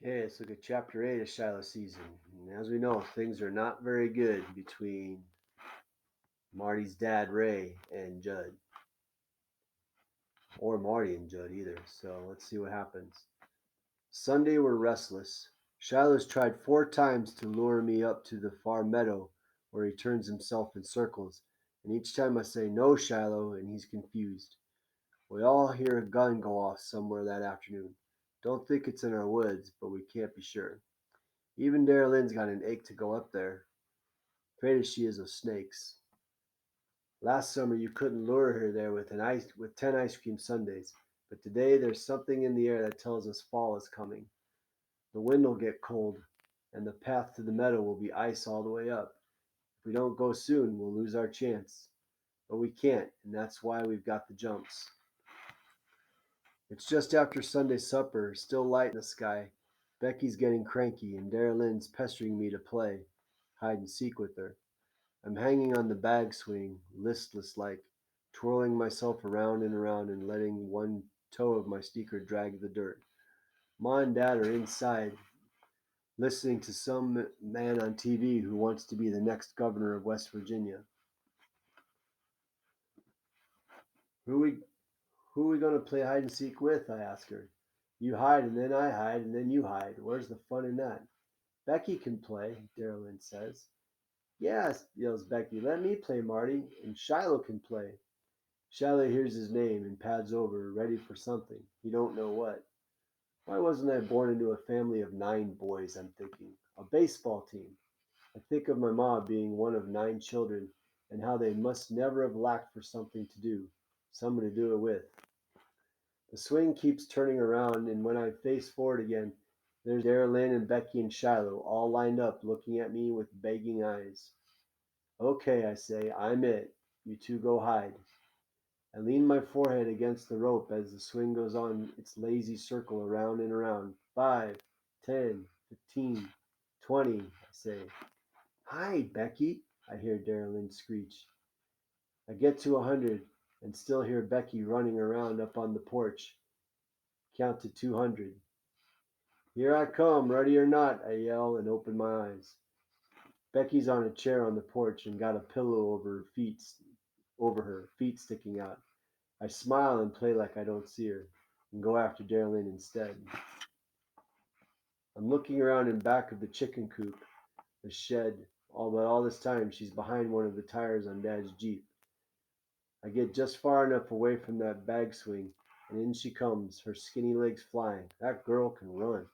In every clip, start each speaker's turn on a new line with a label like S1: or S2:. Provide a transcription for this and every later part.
S1: Okay, let's look at Chapter 8 of Shiloh season. And as we know, things are not very good between Marty's dad, Ray, and Judd. Or Marty and Judd either. So let's see what happens. Sunday we're restless. Shiloh's tried 4 times to lure me up to the far meadow where he turns himself in circles, and each time I say no, Shiloh, and he's confused. We all hear a gun go off somewhere that afternoon. Don't think it's in our woods, but we can't be sure. Even Dara Lynn's got an ache to go up there, afraid as she is of snakes. Last summer you couldn't lure her there with 10 ice cream sundaes, but today there's something in the air that tells us fall is coming. The wind will get cold, and the path to the meadow will be ice all the way up. If we don't go soon, we'll lose our chance. But we can't, and that's why we've got the jumps. It's just after Sunday supper, still light in the sky. Becky's getting cranky, and Dara Lynn's pestering me to play hide and seek with her. I'm hanging on the bag swing, listless like, twirling myself around and around and letting one toe of my sneaker drag the dirt. Ma and Dad are inside, listening to some man on TV who wants to be the next governor of West Virginia. Who we who we gonna play hide and seek with? I ask her. You hide and then I hide and then you hide. Where's the fun in that? Becky can play, Darylyn says. Yes, yells Becky. Let me play, Marty, and Shiloh can play. Shiloh hears his name and pads over, ready for something. He don't know what. Why wasn't I born into a family of 9 boys, I'm thinking. A baseball team. I think of my ma being one of 9 children and how they must never have lacked for something to do, someone to do it with. The swing keeps turning around, and when I face forward again, there's Dara Lynn and Becky and Shiloh all lined up looking at me with begging eyes. Okay, I say, I'm it. You two go hide. I lean my forehead against the rope as the swing goes on its lazy circle around and around. 5, 10, 15, 20, I say. Hide, Becky, I hear Darylyn screech. I get to 100 and still hear Becky running around up on the porch. Count to 200. Here I come, ready or not, I yell and open my eyes. Becky's on a chair on the porch and got a pillow over her feet sticking out. I smile and play like I don't see her, and go after Darylyn instead. I'm looking around in back of the chicken coop, the shed, but all this time she's behind one of the tires on Dad's Jeep. I get just far enough away from that bag swing, and in she comes, her skinny legs flying. That girl can run.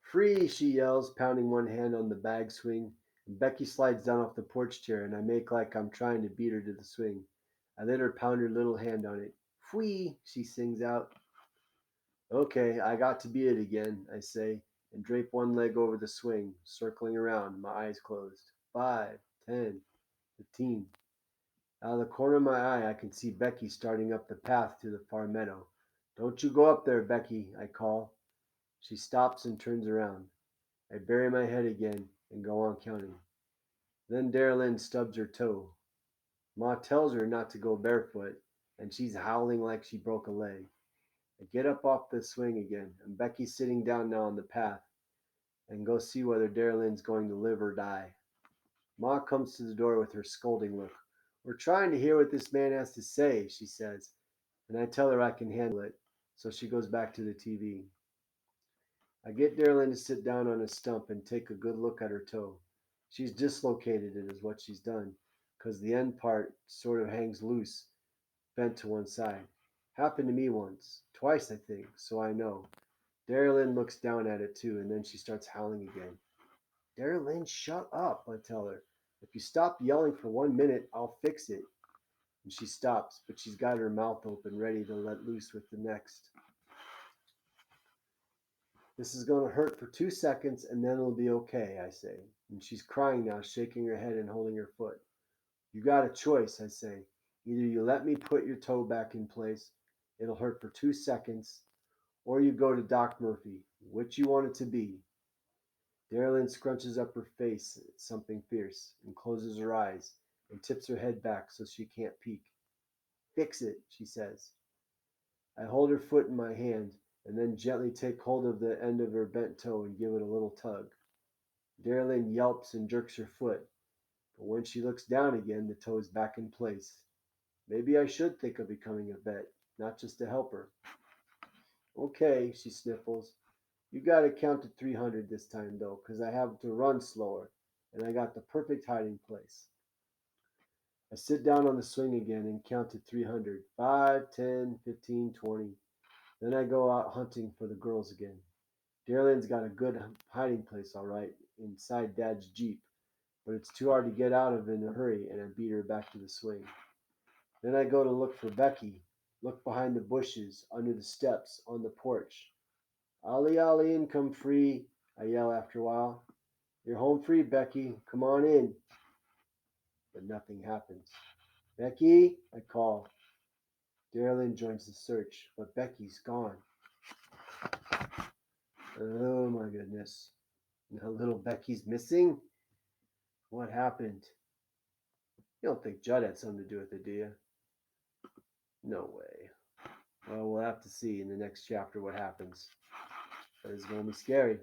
S1: Free, she yells, pounding one hand on the bag swing. And Becky slides down off the porch chair, and I make like I'm trying to beat her to the swing. I let her pound her little hand on it. Free, she sings out. Okay, I got to be it again, I say, and drape one leg over the swing, circling around, my eyes closed. 5, 10, 15. Out of the corner of my eye, I can see Becky starting up the path to the far meadow. Don't you go up there, Becky, I call. She stops and turns around. I bury my head again and go on counting. Then Darylyn stubs her toe. Ma tells her not to go barefoot, and she's howling like she broke a leg. I get up off the swing again, and Becky's sitting down now on the path, and go see whether Darylyn's going to live or die. Ma comes to the door with her scolding look. We're trying to hear what this man has to say, she says, and I tell her I can handle it, so she goes back to the TV. I get Darylyn to sit down on a stump and take a good look at her toe. She's dislocated it, is what she's done, 'cause the end part sort of hangs loose, bent to one side. Happened to me once, twice I think, so I know. Darylyn looks down at it too, and then she starts howling again. Darylyn, shut up, I tell her. If you stop yelling for 1 minute, I'll fix it. And she stops, but she's got her mouth open, ready to let loose with the next. This is going to hurt for 2 seconds, and then it'll be okay, I say. And she's crying now, shaking her head and holding her foot. You got a choice, I say. Either you let me put your toe back in place, it'll hurt for 2 seconds, or you go to Doc Murphy. Which you want it to be? Darylyn scrunches up her face at something fierce, and closes her eyes, and tips her head back so she can't peek. Fix it, she says. I hold her foot in my hand and then gently take hold of the end of her bent toe and give it a little tug. Darlene yelps and jerks her foot, but when she looks down again, the toe is back in place. Maybe I should think of becoming a vet, not just a helper. Okay, she sniffles. You gotta count to 300 this time, though, 'cause I have to run slower, and I got the perfect hiding place. I sit down on the swing again and count to 300. 5, 10, 15, 20. Then I go out hunting for the girls again. Darlene's got a good hiding place, all right, inside Dad's Jeep, but it's too hard to get out of in a hurry, and I beat her back to the swing. Then I go to look for Becky, look behind the bushes, under the steps, on the porch. Ollie, Ollie, in, come free, I yell after a while. You're home free, Becky. Come on in. But nothing happens. Becky, I call. Darylyn joins the search, but Becky's gone. Oh my goodness. Now little Becky's missing? What happened? You don't think Judd had something to do with it, do you? No way. Well, we'll have to see in the next chapter what happens. But it's going to be scary.